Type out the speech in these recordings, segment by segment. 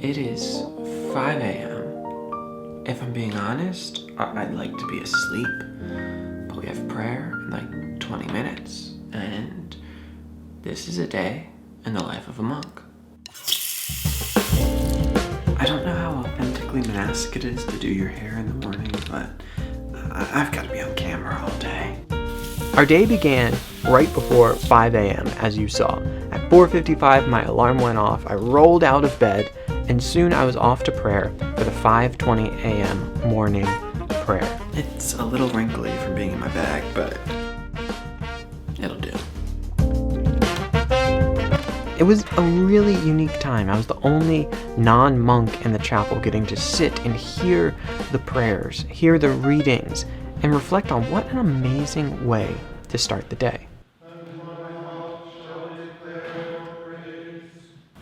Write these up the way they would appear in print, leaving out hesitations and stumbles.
It is 5 a.m. If I'm being honest, I'd like to be asleep, but we have prayer in like 20 minutes, and this is a day in the life of a monk. I don't know how authentically monastic it is to do your hair in the morning, but I've got to be on camera all day. Our day began right before 5 a.m. as you saw. At 4:55 my alarm went off, I rolled out of bed, and soon I was off to prayer for the 5:20 a.m. morning prayer. It's a little wrinkly from being in my bag, but it'll do. It was a really unique time. I was the only non-monk in the chapel getting to sit and hear the prayers, hear the readings, and reflect on what an amazing way to start the day.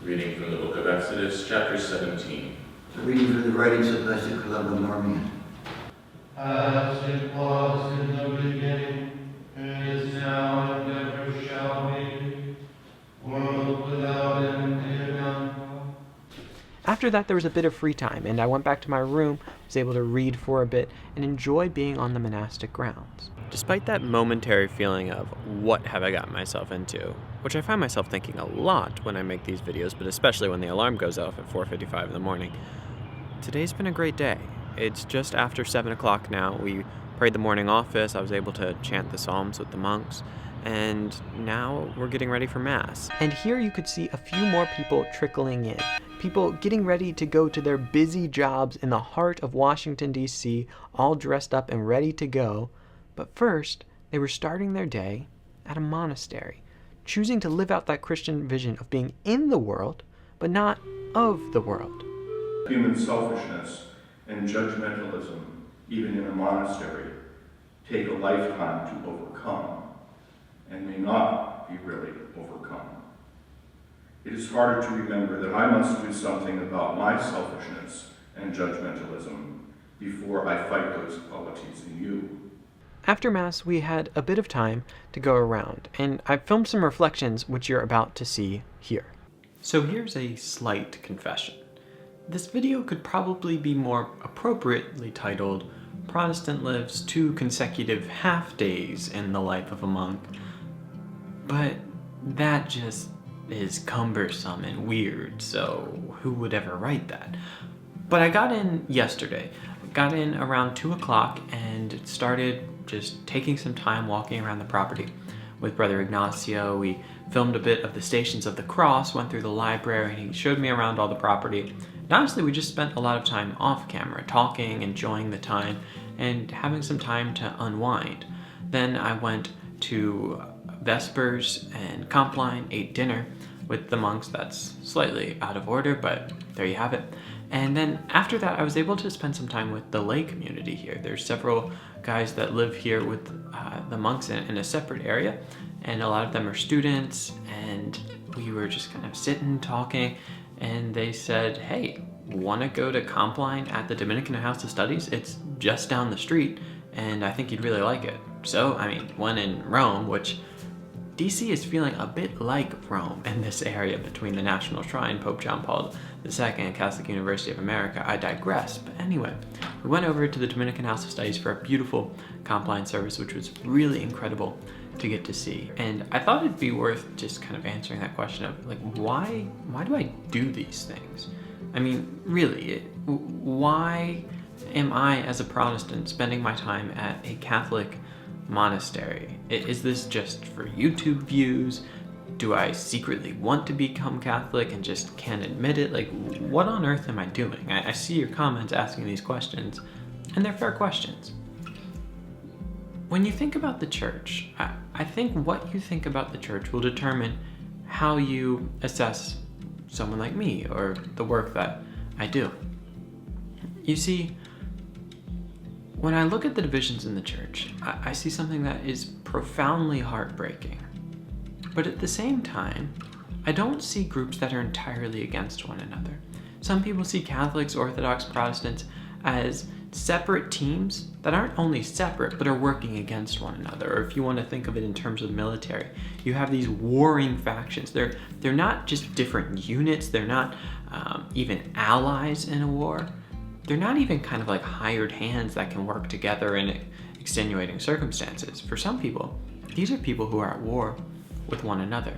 Reading from the book of Exodus, chapter 17. The reading from the writings of Blessed Columba Marmion. As it was in the beginning, is now, and ever shall be, world without end. Amen. After that, there was a bit of free time, and I went back to my room, was able to read for a bit, and enjoy being on the monastic grounds. Despite that momentary feeling of, what have I gotten myself into, which I find myself thinking a lot when I make these videos, but especially when the alarm goes off at 4:55 in the morning, today's been a great day. It's just after 7 o'clock now. We prayed the morning office, I was able to chant the psalms with the monks, and now we're getting ready for Mass. And here you could see a few more people trickling in. People getting ready to go to their busy jobs in the heart of Washington, D.C., all dressed up and ready to go. But first, they were starting their day at a monastery, choosing to live out that Christian vision of being in the world, but not of the world. Human selfishness and judgmentalism, even in a monastery, take a lifetime to overcome, and may not be really overcome. It is harder to remember that I must do something about my selfishness and judgmentalism before I fight those qualities in you. After Mass, we had a bit of time to go around, and I filmed some reflections which you're about to see here. So here's a slight confession. This video could probably be more appropriately titled, Protestant Lives 2 Consecutive Half Days in the Life of a Monk, but that just is cumbersome and weird, so who would ever write that? But I got in yesterday. Got in around 2 o'clock and started just taking some time walking around the property with Brother Ignacio. We filmed a bit of the Stations of the Cross, went through the library, and he showed me around all the property. And honestly, we just spent a lot of time off camera, talking, enjoying the time, and having some time to unwind. Then I went to Vespers and Compline, ate dinner with the monks. That's slightly out of order, but there you have it. And then after that, I was able to spend some time with the lay community here. There's several guys that live here with the monks in a separate area, and a lot of them are students, and we were just kind of sitting, talking, and they said, hey, want to go to Compline at the Dominican House of Studies? It's just down the street, and I think you'd really like it. So, I mean, when in Rome, which D.C. is feeling a bit like Rome in this area between the National Shrine, Pope John Paul II, and Catholic University of America. I digress, but anyway, we went over to the Dominican House of Studies for a beautiful Compline service, which was really incredible to get to see. And I thought it'd be worth just kind of answering that question of, like, why do I do these things? I mean, really, why am I, as a Protestant, spending my time at a Catholic monastery? Is this just for YouTube views? Do I secretly want to become Catholic and just can't admit it? Like, what on earth am I doing? I see your comments asking these questions, and they're fair questions. When you think about the church, I think what you think about the church will determine how you assess someone like me or the work that I do. You see, when I look at the divisions in the church, I see something that is profoundly heartbreaking. But at the same time, I don't see groups that are entirely against one another. Some people see Catholics, Orthodox, Protestants as separate teams that aren't only separate but are working against one another. Or if you want to think of it in terms of the military, you have these warring factions. They're not just different units. They're not even allies in a war. They're not even kind of like hired hands that can work together in extenuating circumstances. For some people, these are people who are at war with one another.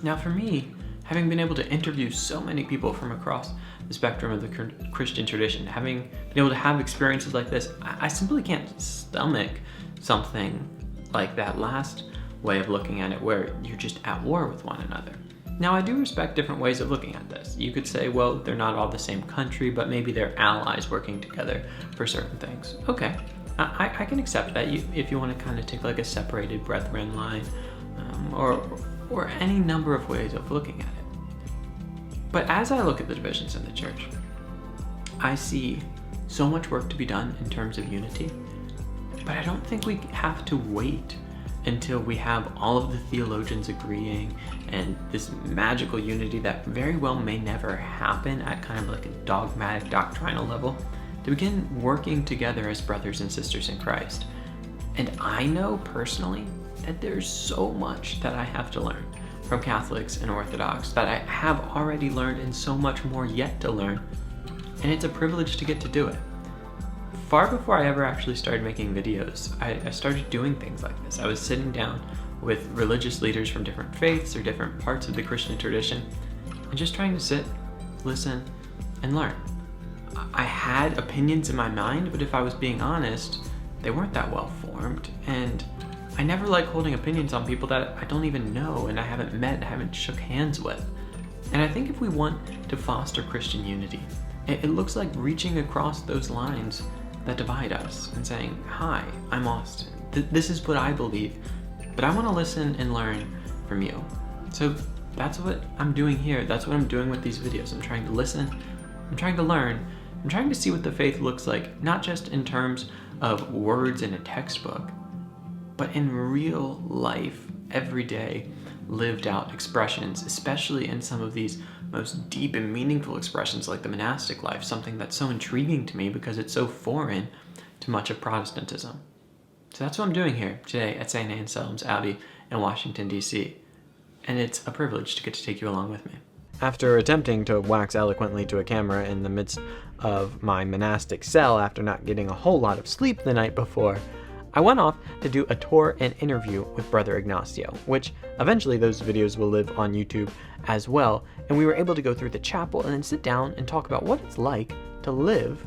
Now for me, having been able to interview so many people from across the spectrum of the Christian tradition, having been able to have experiences like this, I simply can't stomach something like that last way of looking at it, where you're just at war with one another. Now, I do respect different ways of looking at this. You could say, well, they're not all the same country, but maybe they're allies working together for certain things. Okay, I can accept that if you want to kind of take like a separated brethren line, or any number of ways of looking at it. But as I look at the divisions in the church, I see so much work to be done in terms of unity, but I don't think we have to wait until we have all of the theologians agreeing and this magical unity that very well may never happen at kind of like a dogmatic doctrinal level to begin working together as brothers and sisters in Christ. And I know personally that there's so much that I have to learn from Catholics and Orthodox that I have already learned, and so much more yet to learn. And it's a privilege to get to do it. Far before I ever actually started making videos, I started doing things like this. I was sitting down with religious leaders from different faiths or different parts of the Christian tradition and just trying to sit, listen, and learn. I had opinions in my mind, but if I was being honest, they weren't that well formed, and I never like holding opinions on people that I don't even know and I haven't met and haven't shook hands with. And I think if we want to foster Christian unity, it looks like reaching across those lines that divide us and saying, hi, I'm Austin. This is what I believe, but I want to listen and learn from you. So that's what I'm doing here. That's what I'm doing with these videos. I'm trying to listen, I'm trying to learn, I'm trying to see what the faith looks like, not just in terms of words in a textbook, but in real life, everyday, lived out expressions, especially in some of these most deep and meaningful expressions like the monastic life, something that's so intriguing to me because it's so foreign to much of Protestantism. So that's what I'm doing here today at St. Anselm's Abbey in Washington, D.C. And it's a privilege to get to take you along with me. After attempting to wax eloquently to a camera in the midst of my monastic cell after not getting a whole lot of sleep the night before, I went off to do a tour and interview with Brother Ignacio, which eventually those videos will live on YouTube as well, and we were able to go through the chapel and then sit down and talk about what it's like to live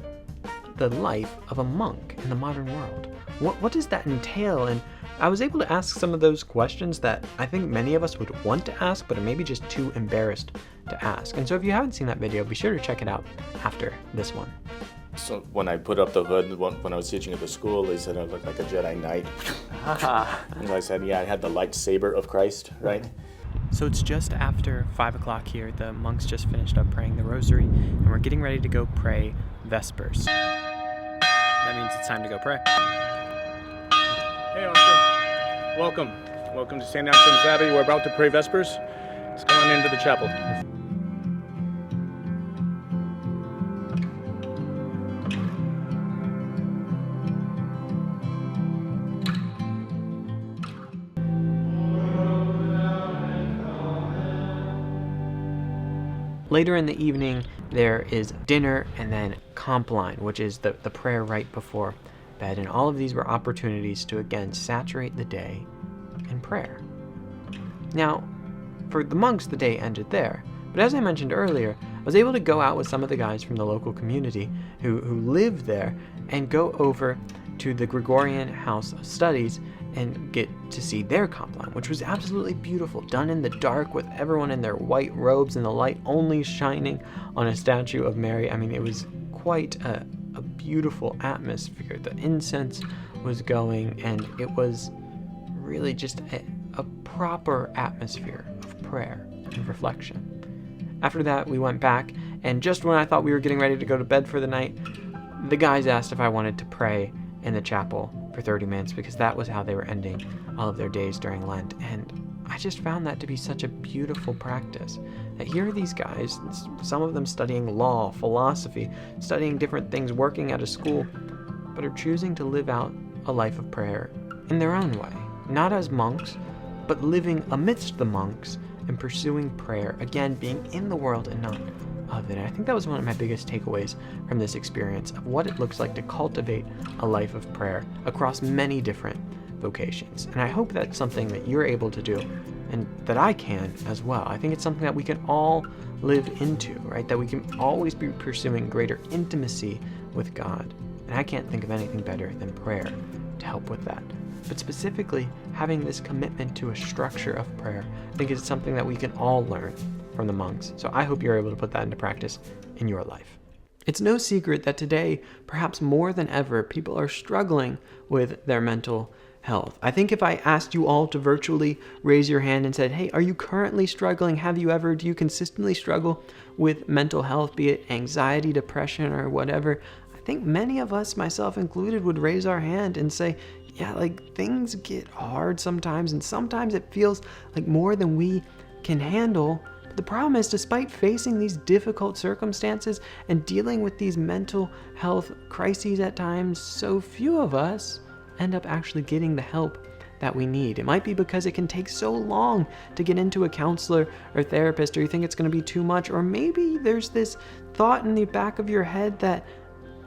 the life of a monk in the modern world. What does that entail? And I was able to ask some of those questions that I think many of us would want to ask, but are maybe just too embarrassed to ask. And so if you haven't seen that video, be sure to check it out after this one. So when I put up the hood, when I was teaching at the school, they said I looked like a Jedi Knight. And I said, yeah, I had the lightsaber of Christ, right? So it's just after 5 o'clock here. The monks just finished up praying the rosary, and we're getting ready to go pray Vespers. That means it's time to go pray. Hey, Austin. Welcome. Welcome to St. Anselm's Abbey. We're about to pray Vespers. Let's come on into the chapel. Later in the evening, there is dinner and then compline, which is the prayer right before bed. And all of these were opportunities to, again, saturate the day in prayer. Now, for the monks, the day ended there. But as I mentioned earlier, I was able to go out with some of the guys from the local community who live there and go over to the Gregorian House of Studies and get to see their compline, which was absolutely beautiful, done in the dark with everyone in their white robes and the light only shining on a statue of Mary. I mean, it was quite a beautiful atmosphere. The incense was going, and it was really just a proper atmosphere of prayer and reflection. After that, we went back, and just when I thought we were getting ready to go to bed for the night, the guys asked if I wanted to pray in the chapel for 30 minutes, because that was how they were ending all of their days during Lent. And I just found that to be such a beautiful practice. that here are these guys, some of them studying law, philosophy, studying different things, working at a school, but are choosing to live out a life of prayer in their own way, not as monks, but living amidst the monks and pursuing prayer, again, being in the world and not of it. I think that was one of my biggest takeaways from this experience of what it looks like to cultivate a life of prayer across many different vocations. And I hope that's something that you're able to do and that I can as well. I think it's something that we can all live into, right? That we can always be pursuing greater intimacy with God. And I can't think of anything better than prayer to help with that. But specifically, having this commitment to a structure of prayer, I think is something that we can all learn from the monks. So I hope you're able to put that into practice in your life. It's no secret that today, perhaps more than ever, people are struggling with their mental health. I think if I asked you all to virtually raise your hand and said, hey, are you currently struggling? Do you consistently struggle with mental health, be it anxiety, depression, or whatever? I think many of us, myself included, would raise our hand and say, yeah, like things get hard sometimes, and sometimes it feels like more than we can handle. But the problem is, despite facing these difficult circumstances and dealing with these mental health crises at times, so few of us end up actually getting the help that we need. It might be because it can take so long to get into a counselor or therapist, or you think it's going to be too much, or maybe there's this thought in the back of your head that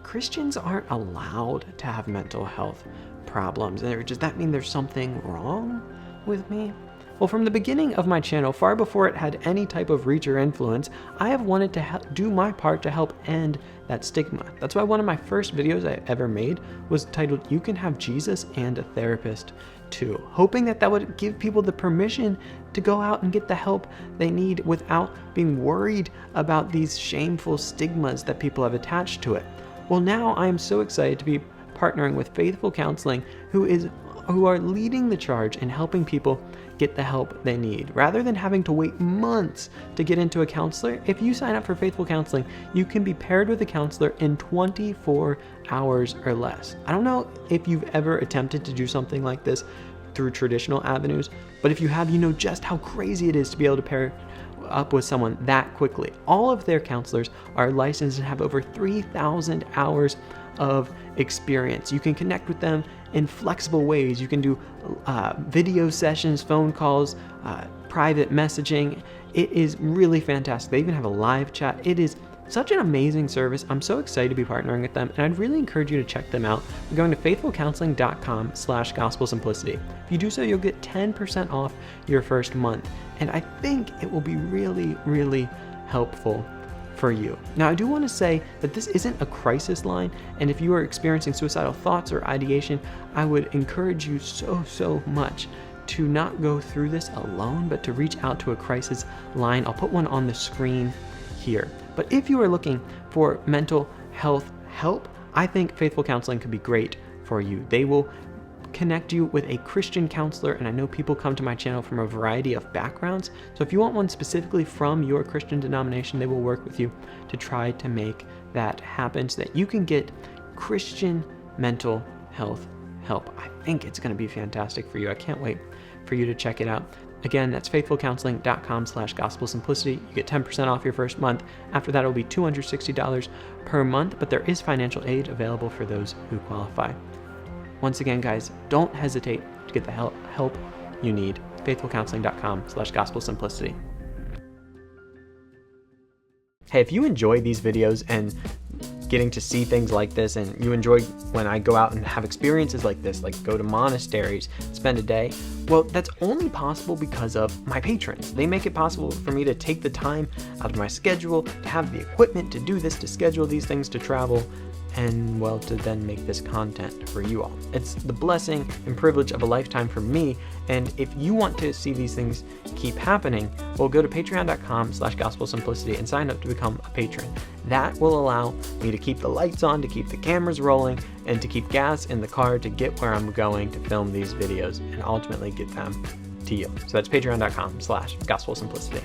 Christians aren't allowed to have mental health problems. And does that mean there's something wrong with me? Well, from the beginning of my channel, far before it had any type of reach or influence, I have wanted to do my part to help end that stigma. That's why one of my first videos I ever made was titled, "You Can Have Jesus and a Therapist Too," hoping that that would give people the permission to go out and get the help they need without being worried about these shameful stigmas that people have attached to it. Well, now I am so excited to be partnering with Faithful Counseling, who are leading the charge in helping people get the help they need. Rather than having to wait months to get into a counselor, if you sign up for Faithful Counseling, you can be paired with a counselor in 24 hours or less. I don't know if you've ever attempted to do something like this through traditional avenues, but if you have, you know just how crazy it is to be able to pair up with someone that quickly. All of their counselors are licensed and have over 3,000 hours of experience. You can connect with them in flexible ways. You can do video sessions, phone calls, private messaging. It is really fantastic. They even have a live chat. It is such an amazing service. I'm so excited to be partnering with them, and I'd really encourage you to check them out. You're going to faithfulcounseling.com/gospelsimplicity. If you do so, you'll get 10% off your first month, and I think it will be really, really helpful for you. Now, I do want to say that this isn't a crisis line, and if you are experiencing suicidal thoughts or ideation, I would encourage you so much to not go through this alone, but to reach out to a crisis line. I'll put one on the screen here. But if you are looking for mental health help, I think Faithful Counseling could be great for you. They will connect you with a Christian counselor, and I know people come to my channel from a variety of backgrounds. So if you want one specifically from your Christian denomination, they will work with you to try to make that happen so that you can get Christian mental health help. I think it's going to be fantastic for you. I can't wait for you to check it out. Again, that's faithfulcounseling.com/gospelsimplicity. You get 10% off your first month. After that, it will be $260 per month, but there is financial aid available for those who qualify. Once again, guys, don't hesitate to get the help you need. faithfulcounseling.com/gospelsimplicity. Hey, if you enjoy these videos and getting to see things like this, and you enjoy when I go out and have experiences like this, like go to monasteries, spend a day, well, that's only possible because of my patrons. They make it possible for me to take the time out of my schedule, to have the equipment to do this, to schedule these things, to travel, and well, to then make this content for you all. It's the blessing and privilege of a lifetime for me, and if you want to see these things keep happening, well, go to patreon.com/gospelsimplicity and sign up to become a patron. That will allow me to keep the lights on, to keep the cameras rolling, and to keep gas in the car to get where I'm going to film these videos and ultimately get them to you. So that's patreon.com/gospelsimplicity.